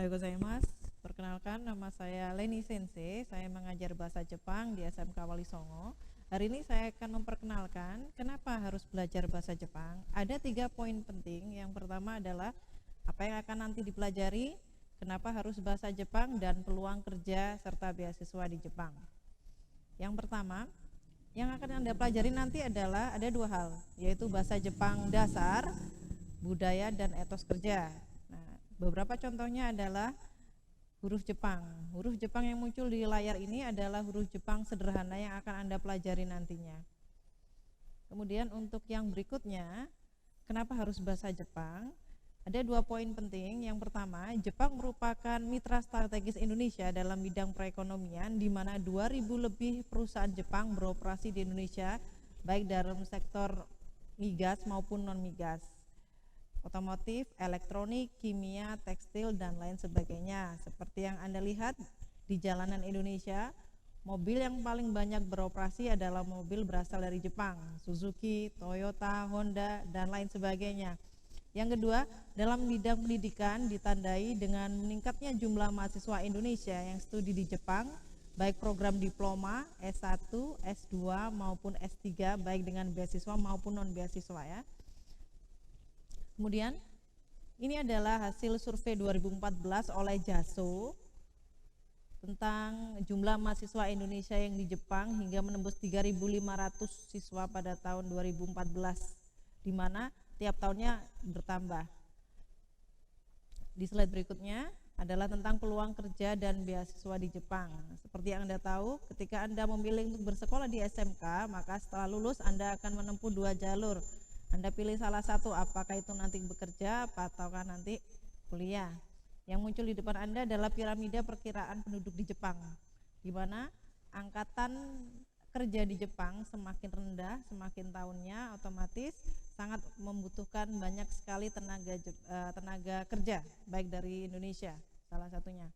Ohayou gozaimasu. Perkenalkan, nama saya Leni Sensei. Saya mengajar bahasa Jepang di SMK Wali Songo. Hari ini saya akan memperkenalkan kenapa harus belajar bahasa Jepang. Ada 3 poin penting. Yang pertama adalah apa yang akan nanti dipelajari, kenapa harus bahasa Jepang, dan peluang kerja serta beasiswa di Jepang. Yang pertama, yang akan Anda pelajari nanti adalah ada 2 hal, yaitu bahasa Jepang dasar, budaya, dan etos kerja. Nah, beberapa contohnya adalah huruf Jepang. Huruf Jepang yang muncul di layar ini adalah huruf Jepang sederhana yang akan Anda pelajari nantinya. Kemudian untuk yang berikutnya, kenapa harus bahasa Jepang? Ada 2 poin penting. Yang pertama, Jepang merupakan mitra strategis Indonesia dalam bidang perekonomian, di mana 2.000 lebih perusahaan Jepang beroperasi di Indonesia, baik dalam sektor migas maupun non-migas, otomotif, elektronik, kimia, tekstil, dan lain sebagainya. Seperti yang Anda lihat di jalanan Indonesia, mobil yang paling banyak beroperasi adalah mobil berasal dari Jepang, Suzuki, Toyota, Honda, dan lain sebagainya. Yang kedua, dalam bidang pendidikan ditandai dengan meningkatnya jumlah mahasiswa Indonesia yang studi di Jepang, baik program diploma, S1, S2, maupun S3, baik dengan beasiswa maupun non-beasiswa ya. Kemudian ini adalah hasil survei 2014 oleh JASO tentang jumlah mahasiswa Indonesia yang di Jepang hingga menembus 3.500 siswa pada tahun 2014, di mana tiap tahunnya bertambah. Di slide berikutnya adalah tentang peluang kerja dan beasiswa di Jepang. Seperti yang Anda tahu, ketika Anda memilih untuk bersekolah di SMK, maka setelah lulus Anda akan menempuh 2 jalur. Anda pilih salah satu, apakah itu nanti bekerja ataukah nanti kuliah. Yang muncul di depan Anda adalah piramida perkiraan penduduk di Jepang, di mana angkatan kerja di Jepang semakin rendah, semakin tahunnya otomatis sangat membutuhkan banyak sekali tenaga kerja, baik dari Indonesia salah satunya.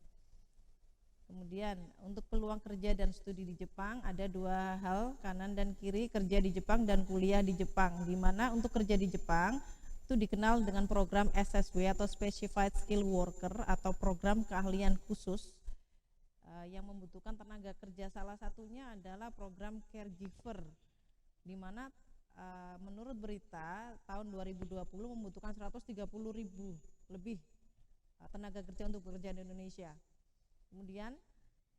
Kemudian untuk peluang kerja dan studi di Jepang ada 2 hal, kanan dan kiri, kerja di Jepang dan kuliah di Jepang, di mana untuk kerja di Jepang itu dikenal dengan program SSW atau Specified Skill Worker atau program keahlian khusus yang membutuhkan tenaga kerja. Salah satunya adalah program caregiver, di mana menurut berita tahun 2020 membutuhkan 130.000 lebih tenaga kerja untuk bekerja di Indonesia. Kemudian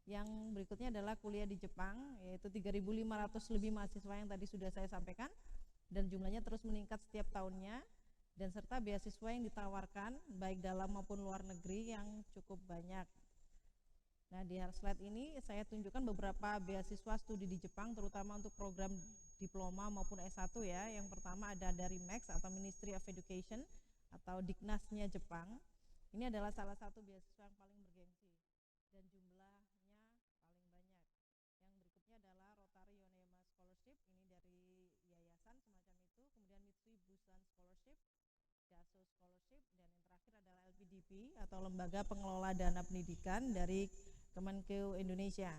yang berikutnya adalah kuliah di Jepang, yaitu 3.500 lebih mahasiswa yang tadi sudah saya sampaikan, dan jumlahnya terus meningkat setiap tahunnya, dan serta beasiswa yang ditawarkan baik dalam maupun luar negeri yang cukup banyak. Nah, di slide ini saya tunjukkan beberapa beasiswa studi di Jepang, terutama untuk program diploma maupun S1 ya. Yang pertama ada dari MEX atau Ministry of Education atau Diknasnya Jepang. Ini adalah salah satu beasiswa yang paling bergengsi dan jumlahnya paling banyak. Yang berikutnya adalah Rotary Yonema Scholarship, ini dari yayasan semacam itu. Kemudian Mitsui Busan Scholarship, JASO Scholarship, dan yang terakhir adalah LPDP atau Lembaga Pengelola Dana Pendidikan dari Kemenkeu Indonesia.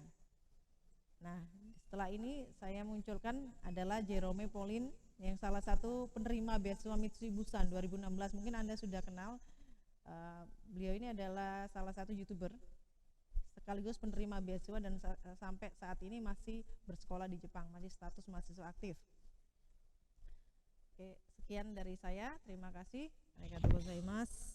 Nah, setelah ini saya munculkan adalah Jerome Pauline yang salah satu penerima beasiswa Mitsui Busan 2016. Mungkin Anda sudah kenal. Beliau ini adalah salah satu YouTuber sekaligus penerima beasiswa dan sampai saat ini masih bersekolah di Jepang, masih status mahasiswa aktif. Oke, sekian dari saya. Terima kasih. Arigatou gozaimasu.